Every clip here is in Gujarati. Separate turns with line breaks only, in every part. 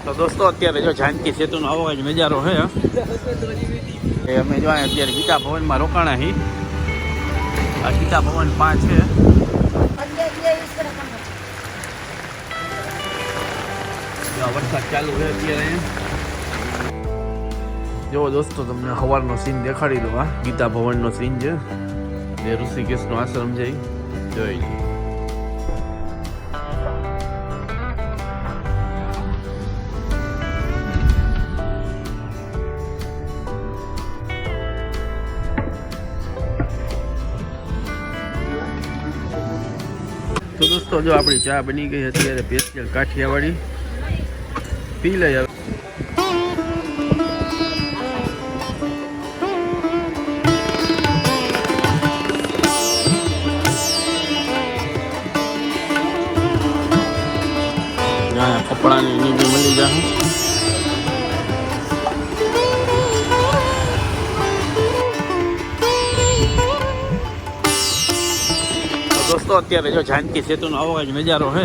तो दोस्तों અત્યારે જો જાનકી સેતુનો આવો જ નજારો છે એ અમે જો અત્યારે ગીતા ભવનમાં રોકાણા હી આ ગીતા ભવન 5 છે વરસાદ ચાલુ છે અત્યારે જો દોસ્તો તમને સવારનો સીન દેખાડી દઉં આ ગીતા ભવનનો સીન છે એ ઋષિકેશનો આશ્રમ છે જોઈ तो दोस्तों जो अपनी चा बनी गई अत्यारे स्पेशियल काठियावाड़ी पी ले जाओ। कपड़ा नहीं भी मिली जा दोस्तों અત્યારે જો જાનકી સેતુનો આવો જ નજારો है।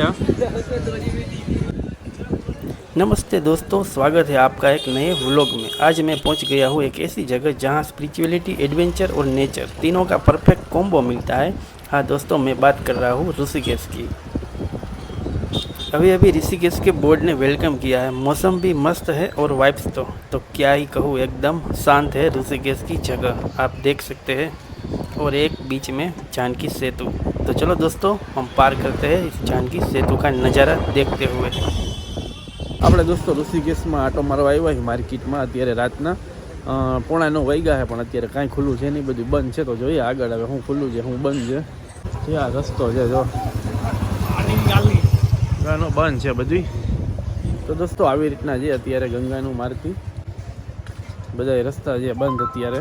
नमस्ते दोस्तों, स्वागत है आपका एक नए व्लॉग में। आज मैं पहुंच गया हूं एक ऐसी जगह जहां स्पिरिचुअलिटी, एडवेंचर और नेचर तीनों का परफेक्ट कॉम्बो मिलता है। हाँ दोस्तों, मैं बात कर रहा हूं ऋषिकेश की। अभी ऋषिकेश के बोर्ड ने वेलकम किया है। मौसम भी मस्त है और वाइब्स तो क्या ही कहूँ, एकदम शांत है ऋषिकेश की जगह, आप देख सकते हैं। और एक बीच में जानकी सेतु। तो चलो दोस्तों, हम पार करते हैं इस जानकी सेतु का नज़ारा देखते हुए।
આપણે દોસ્તો ઋષિકેશમાં આટો મારવા આવ્યા છીએ માર્કેટમાં। અત્યારે રાતના 8:45 વાગ્યા છે, પણ અત્યારે કાંઈ ખુલ્લું છે નહીં, બધું બંધ છે। તો જોઈએ આગળ હવે શું ખુલ્લું છે શું બંધ છે। જે આ રસ્તો છે જો ગંગાનો બંધ છે બધું। તો દોસ્તો આવી રીતના છે અત્યારે ગંગાનું મારતી બધા રસ્તા છે બંધ અત્યારે।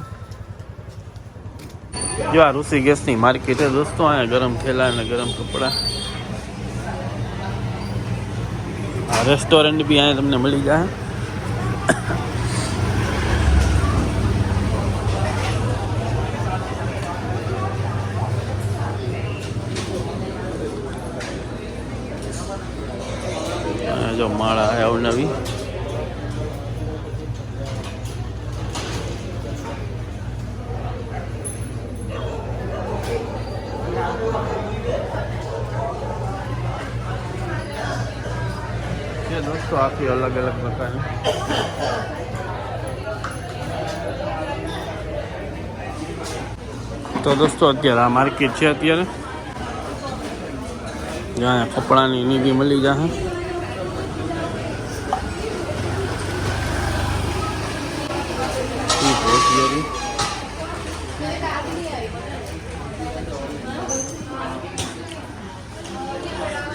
જો આ ઋષિકેશની માર્કેટ છે દોસ્તો, અહીંયા ગરમ થેલા અને ગરમ કપડા। આ રેસ્ટોરન્ટ બી અહીંયા તમને મળી જાય। જો માળા છે અવનવી। दोस्तों आखिर अलग अलग प्रकार है। तो दोस्तों अत्यारे आ मार्केट है अत्यारे जहाँ कपड़ा नहीं भी मिली जाए।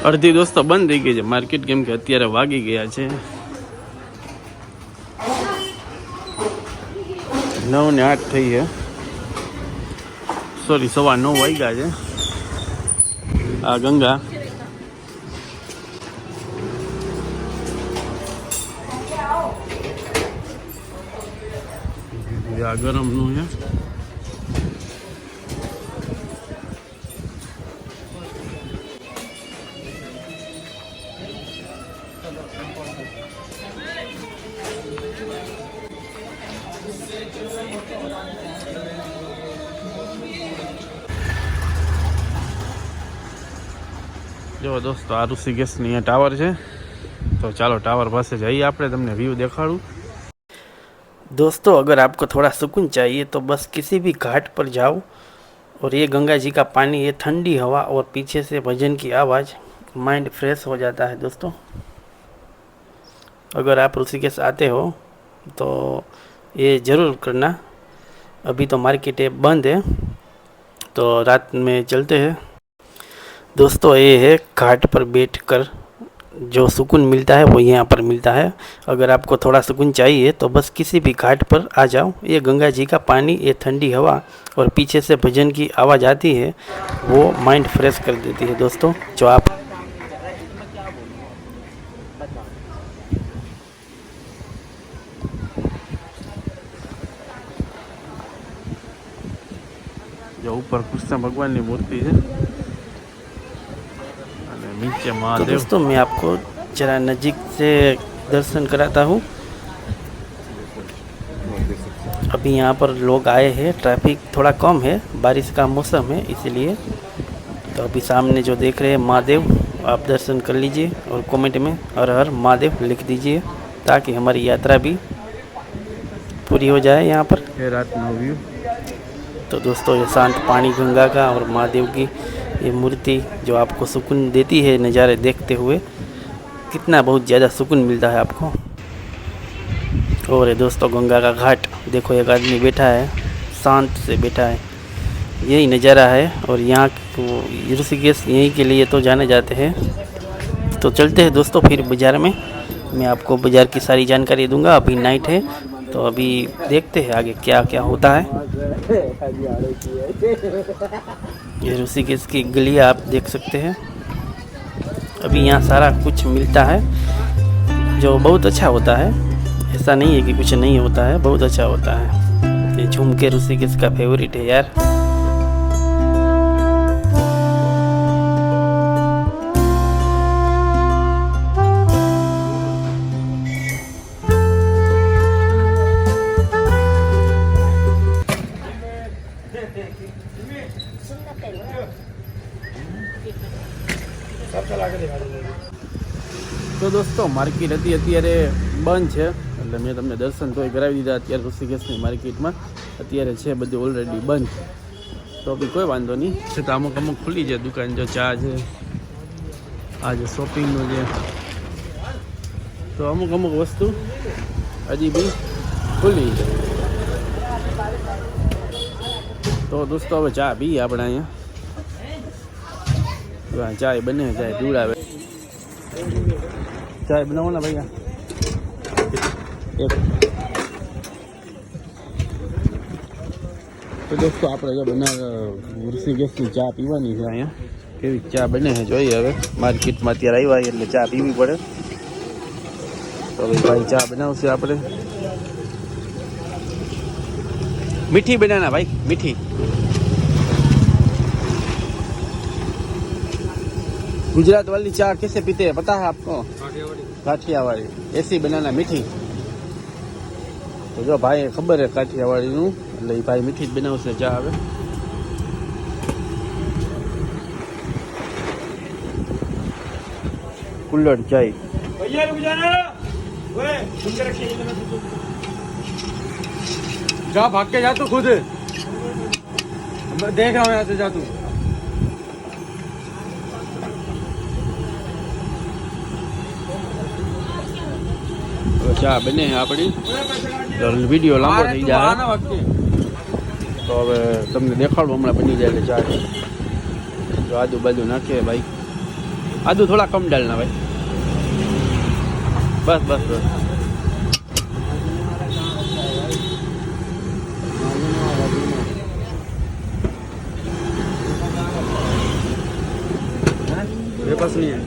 अर्धी दोस्तों बंद थी गई है मार्केट, केम के अत्यारे वागी गया है 9:08 थी है, सॉरी 9:15 वाग्या है। आ गंगा आ गरम नु है। जो दोस्तों आ ऋषिकेशनी अहींया टावर है, तो चलो टावर पास जाइए, आपणे तमने व्यू देखाड़ूं।
दोस्तों अगर आपको थोड़ा सुकून चाहिए तो बस किसी भी घाट पर जाओ और ये गंगा जी का पानी, ये ठंडी हवा और पीछे से भजन की आवाज़, माइंड फ्रेश हो जाता है। दोस्तों अगर आप ऋषिकेश आते हो तो ये ज़रूर करना। अभी तो मार्केट बंद है, तो रात में चलते हैं। दोस्तों ये है घाट पर बैठकर जो सुकून मिलता है वो यहाँ पर मिलता है। अगर आपको थोड़ा सुकून चाहिए तो बस किसी भी घाट पर आ जाओ। ये गंगा जी का पानी, ये ठंडी हवा और पीछे से भजन की आवाज़ आती है, वो माइंड फ्रेश कर देती है। दोस्तों जो आप
जो ऊपर कृष्ण भगवान की मूर्ति है, नीचे महादेव।
तो दोस्तों मैं आपको जरा नज़दीक से दर्शन कराता हूँ। अभी यहाँ पर लोग आए हैं, ट्रैफिक थोड़ा कम है, बारिश का मौसम है इसलिए। तो अभी सामने जो देख रहे हैं महादेव, आप दर्शन कर लीजिए और कमेंट में हर हर महादेव लिख दीजिए ताकि हमारी यात्रा भी पूरी हो जाए। यहाँ पर
ये रात नो व्यू।
तो दोस्तों ये शांत पानी गंगा का और महादेव की ये मूर्ति जो आपको सुकून देती है, नज़ारे देखते हुए कितना बहुत ज़्यादा सुकून मिलता है आपको। और ये दोस्तों गंगा का घाट देखो, एक आदमी बैठा है, शांत से बैठा है, यही नज़ारा है। और यहाँ ऋषिकेश यहीं के लिए तो जाने जाते हैं। तो चलते हैं दोस्तों फिर बाज़ार में, मैं आपको बाज़ार की सारी जानकारी दूंगा। अभी नाइट है तो अभी देखते हैं आगे क्या क्या होता है। ये ऋषिकेश की गलियाँ आप देख सकते हैं। अभी यहाँ सारा कुछ मिलता है जो बहुत अच्छा होता है, ऐसा नहीं है कि कुछ नहीं होता है, बहुत अच्छा होता है। ये झुमके ऋषिकेश का फेवरेट है यार।
तो दोस्तों मार्केट હતી અત્યારે બંધ છે, એટલે મેં તમને દર્શન તોય કરાવી દીધા। અત્યારે ઋષિકેશની માર્કેટમાં અત્યારે છે બધું ઓલરેડી બંધ, તો બી કોઈ વાંધો નહીં છે। તો અમુક અમુક ખુલ્લી છે દુકાન, જો ચા છે, આ જે શોપિંગનું છે, તો અમુક અમુક વસ્તુ હજી બી ખુલ્લી છે। તો દોસ્તો હવે ચા પીએ આપણે અહીંયા। ચાય બને, ચાય પીવડાવે। चाय बनाओ ना भैया एक। तो दोस्तों आप बना ऋषिकेशની ચા પીવાની છે અહીંયા। કેવી ચા બને છે જોઈએ હવે। માર્કેટમાં અત્યારે આવ્યા એટલે ચા પીવી પડે। તો ભાઈ ચા બનાવશે આપણે। मीठी बनाना भाई, मीठी। गुजरात वाली चाय कैसे पीते हैं पता है आपको? काठियावाड़ी। ऐसी बनाना मीठी। तो जो भाई खबर है काठियावाड़ी नु, એટલે ભાઈ મીઠી જ બનાવશે ચા હવે। कुल्हड़ चाय भैया रुक जाना, ओए सुन के रखिए। जा भाग के जा तू खुद, मैं देख रहा हूँ यहाँ से, जा तू। ચા બને આપણી, વિડીયો લાંબો થઈ જાય તો હવે તમને દેખાડું હમણાં બની જાય એટલે ચા। તો આદુ બાજુ નાખીએ ભાઈ, આદુ થોડા કમ ડાલના ભાઈ, બસ બસ બસ। मेरे पास नहीं है।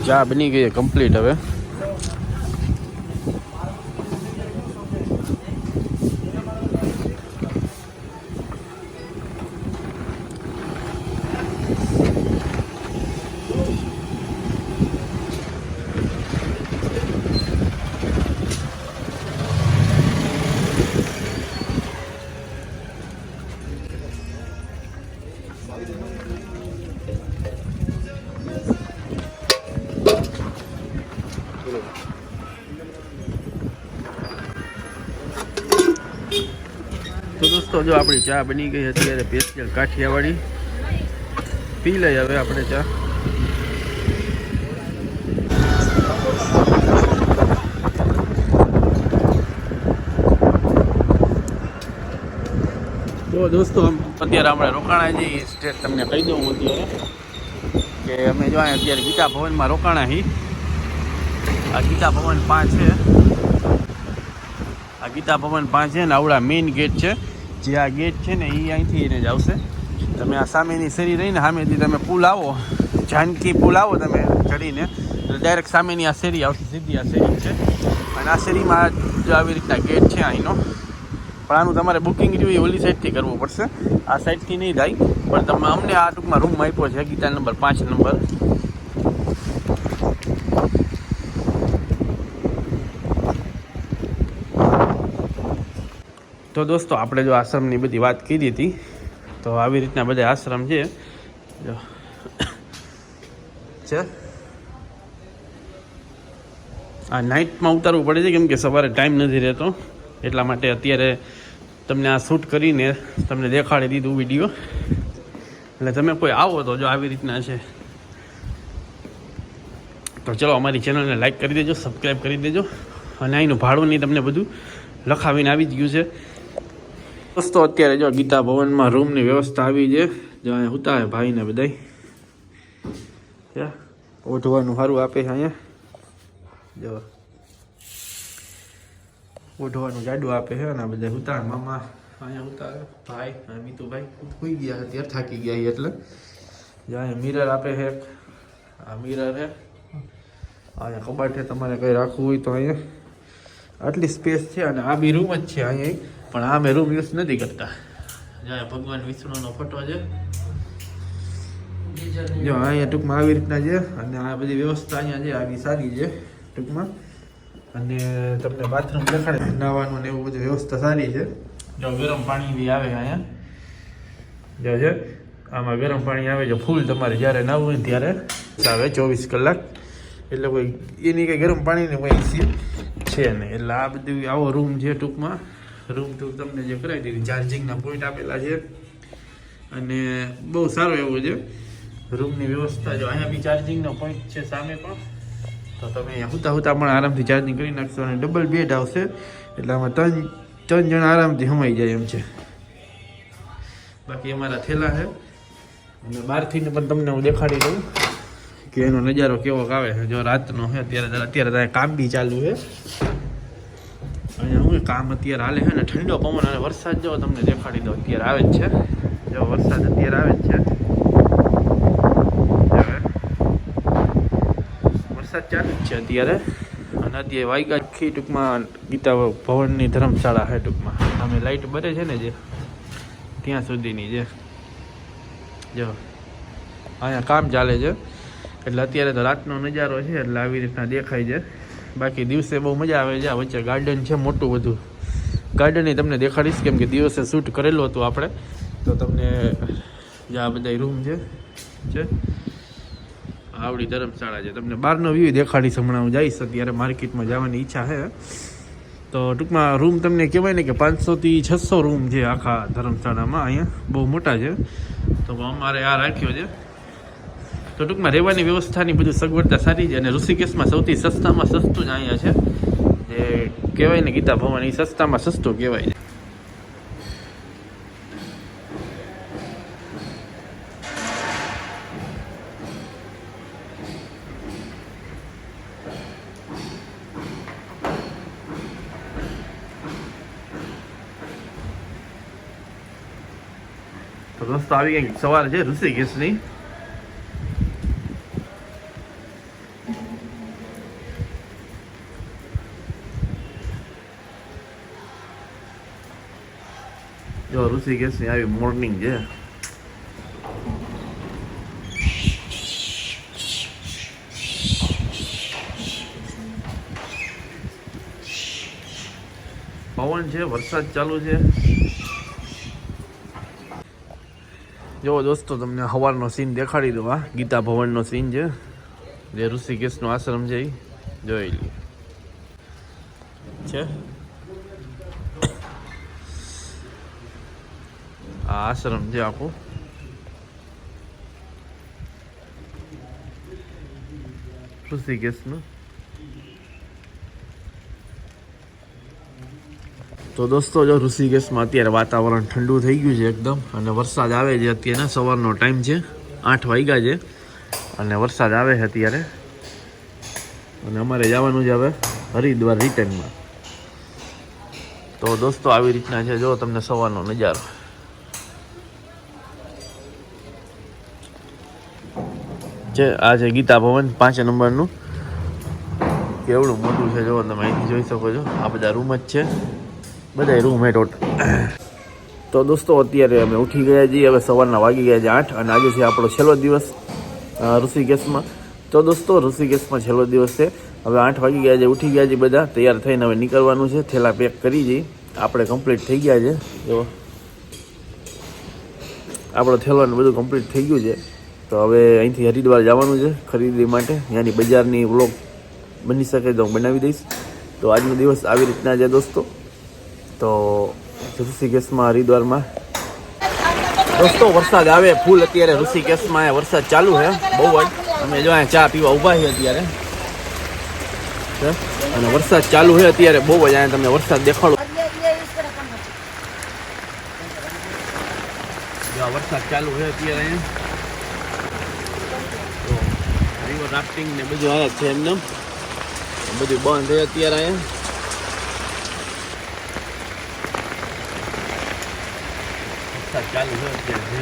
ચા બની ગઈ કમ્પ્લીટ હવે। तो दोस्तों जो अपनी चा बनी गई अत्यारे स्पेशियल काठियावाड़ी पी लई हवे आपणे चा। तो दोस्तों हम अत्यारे हमणे रोकाणा जी स्टेट तमने कही दूँ अत्यारे के अमे जो अत्यारे गीता भवन में रोकाणा ही। आ गीता भवन 5 है, आ गीता भवन 5 है ने आवड़ा मेन गेट है। जे आ गेट है ने ये અહીંથી ને જ આવશે। તમે આ સામેની શેરી રહીને સામેથી તમે પુલ આવો, જાનકી પુલ આવો તમે ચડીને એટલે ડાયરેક્ટ સામેની આ શેરી આવશે, સીધી આ શેરી છે। અને આ શેરીમાં જો આવી રીતના ગેટ છે અહીંનો, પણ આનું તમારે બુકિંગ રહ્યું એ ઓલી સાઈડથી કરવું પડશે, આ સાઈડથી નહીં થાય. પણ તમે અમને આ ટૂંકમાં રૂમ આપ્યો છે ગીતા નંબર 5 નંબર. તો દોસ્તો આપણે જો આશ્રમની બધી વાત કરી હતી, તો આવી રીતના બધા આશ્રમ છે. જો છે આ નાઇટમાં ઉતારવું પડે છે કેમ કે સવારે ટાઈમ નથી રહેતો, એટલા માટે અત્યારે તમને આ શૂટ કરીને તમને દેખાડી દીધું વિડીયો. એટલે તમે કોઈ આવો તો જો આવી રીતના છે. તો ચલો અમારી ચેનલને લાઈક કરી દેજો, સબસ્ક્રાઈબ કરી દેજો. અને અહીંનું ભાડું નહીં તમને બધું લખાવીને આવી જ ગયું છે. દોસ્તો અત્યારે જો ગીતા ભવનમાં રૂમની વ્યવસ્થા આવી છે. જો અહીંયા ઉતા હે ભાઈને બધાય ઓઢવાનું સારું આપે છે. અહીંયા જો ઓઢવાનું જાડું આપે છે. અને બધા ઉતા મામા અહીંયા ઉતા ભાઈ અને મીતુભાઈ સુઈ ગયા છે, ત્યારે થાકી ગયા છે એટલે. જો અહીંયા મિરર આપે છે, આ મિરર છે. અહીંયા કબાટ છે, તમારે કંઈ રાખવું હોય તો અહીંયા આટલી સ્પેસ છે. અને આ બી રૂમ જ છે અહીંયા, પણ આ મેં રૂમ યુઝ નથી કરતા. જ્યાં ભગવાન વિષ્ણુનો ફોટો છે. જો અહીંયા ટૂંકમાં આવી રીતના છે. અને આ બધી વ્યવસ્થા અહીંયા છે, આવી સારી છે ટૂંકમાં. અને તમને બાથરૂમ દેખાડે, નાહવાનું ને એવું બધું વ્યવસ્થા સારી છે. જો ગરમ પાણી બી આવે અહીંયા, જો છે આમાં ગરમ પાણી આવે છે ફૂલ. તમારે જ્યારે નાહવું હોય ત્યારે આવે 24 કલાક. એટલે કોઈ એની કંઈ ગરમ પાણીની કોઈ ઇસ્યુ છે નહીં. એટલે આ બધું આવો રૂમ છે ટૂંકમાં. રૂમ તો તમને જે કરાવી દીધી, ચાર્જિંગના પોઈન્ટ આપેલા છે અને બહુ સારો એવો છે રૂમની વ્યવસ્થા. જો અહીંયા બી ચાર્જિંગનો પોઈન્ટ છે સામે પણ, તો તમે અહીંયા હુતા પણ આરામથી ચાર્જિંગ કરી નાખશો. અને ડબલ બેડ આવશે, એટલે આમાં ત્રણ જણા આરામથી સમાઈ જાય એમ છે. બાકી અમારા થેલા છે. અને બહારથી પણ તમને હું દેખાડી દઉં કે એનો નજારો કેવો આવે છે. જો રાતનો છે અત્યારે ત્યાં કામ બી ચાલુ છે. અહીંયા હું કામ અત્યારે હાલે છે ને, ઠંડો પવન અને વરસાદ જો તમને દેખાડી દો અત્યારે આવે જ છે. જો વરસાદ અત્યારે આવે જ છે, વરસાદ ચાલુ જ છે અત્યારે. અને અત્યારે વાયગા આખી ટૂંકમાં ગીતા ભવનની ધર્મશાળા છે ટૂંકમાં. અમે લાઇટ બરે છે ને જે ત્યાં સુધીની છે. જો અહીંયા કામ ચાલે છે, એટલે અત્યારે તો રાતનો નજારો છે એટલે આવી રીતના દેખાય છે. બાકી દિવસે બહુ મજા આવે છે. વચ્ચે ગાર્ડન છે મોટું બધું. ગાર્ડન તમને દેખાડીશ કેમ કે દિવસે શૂટ કરેલું હતું આપણે, તો તમને જે આ બધા રૂમ છે આવડી ધર્મશાળા છે. તમને બહારનો વ્યૂ દેખાડીશ હમણાં હું જઈશ. અત્યારે માર્કેટમાં જવાની ઈચ્છા છે. તો ટૂંકમાં રૂમ તમને કહેવાય ને કે 500 થી 600 રૂમ છે આખા ધર્મશાળામાં. અહીંયા બહુ મોટા છે, તો અમારે આ રાખ્યો છે. તો ટૂંકમાં રહેવાની વ્યવસ્થાની બધું સગવડતા સારી છે. અને ઋષિકેશમાં સૌથી સસ્તામાં સસ્તું જ અહીંયા છે. જે કહેવાય ને ગીતા ભવન, એ સસ્તામાં સસ્તું કહેવાય છે. તો દોસ્તો આવી કંઈક સવાર છે ઋષિકેશની. જો ઋષિકેશની આવી મોર્નિંગ છે. પવન છે, વરસાદ ચાલુ છે. જો દોસ્તો તમને સવારનો સીન દેખાડી દો. આ ગીતા ભવનનો સીન છે, જે ઋષિકેશનો આશ્રમ છે એ જોઈ લી છે. આ આશ્રમ છે આખું. ઋષિકેશનું. તો દોસ્તો જો ઋષિકેશમાં અત્યારે વાતાવરણ ઠંડુ થઈ ગયું છે એકદમ. અને વરસાદ આવે છે અત્યારે. સવારનો ટાઈમ છે, 8 વાગ્યા છે અને વરસાદ આવે છે અત્યારે. અને અમારે જવાનું છે હવે હરિદ્વાર રિટર્નમાં. તો દોસ્તો આવી રીતના છે જો તમને સવારનો નજારો. છે આ છે ગીતા ભવન 5 નંબરનું. કેવડું મોટું છે જો તમે અહીંથી જોઈ શકો છો. આ બધા રૂમ જ છે. બધા રૂમ હે ટોટલ. તો દોસ્તો અત્યારે અમે ઉઠી ગયા છીએ. હવે સવારના વાગી ગયા છે 8 અને આજે છે આપણો છેલ્લો દિવસ ઋષિકેશમાં. તો દોસ્તો ઋષિકેશમાં છેલ્લો દિવસ છે. હવે 8 વાગી ગયા છે, ઉઠી ગયા છે બધા, તૈયાર થઈને હવે નીકળવાનું છે. થેલા પેક કરી જઈએ. આપણે કમ્પ્લીટ થઈ ગયા છે. જો આપણો થેલો ને બધું કમ્પ્લીટ થઈ ગયું છે. તો હવે અહીંથી હરિદ્વાર જવાનું છે ખરીદી માટે. ત્યાંની બજારની વ્લોગ બની શકે તો હું બનાવી દઈશ. તો આજનો દિવસ આવી રીતના છે દોસ્તો. તો ઋષિકેશમાં હરિદ્વારમાં દોસ્તો વરસાદ આવે ફૂલ. અત્યારે ઋષિકેશમાં વરસાદ ચાલુ છે બહુ જ. અમે જો અહીંયા ચા પીવા ઊભા છીએ અત્યારે અને વરસાદ ચાલુ છે અત્યારે બહુ જ. અહીંયા તમને વરસાદ દેખાડો. વરસાદ ચાલુ છે અત્યારે અહીંયા. રિવર રાફ્ટિંગ ને બધું અહીંયા છે. એમને બધું બંધ છે અત્યારે અહીંયા. વરસાદ ચાલુ છે અત્યારે.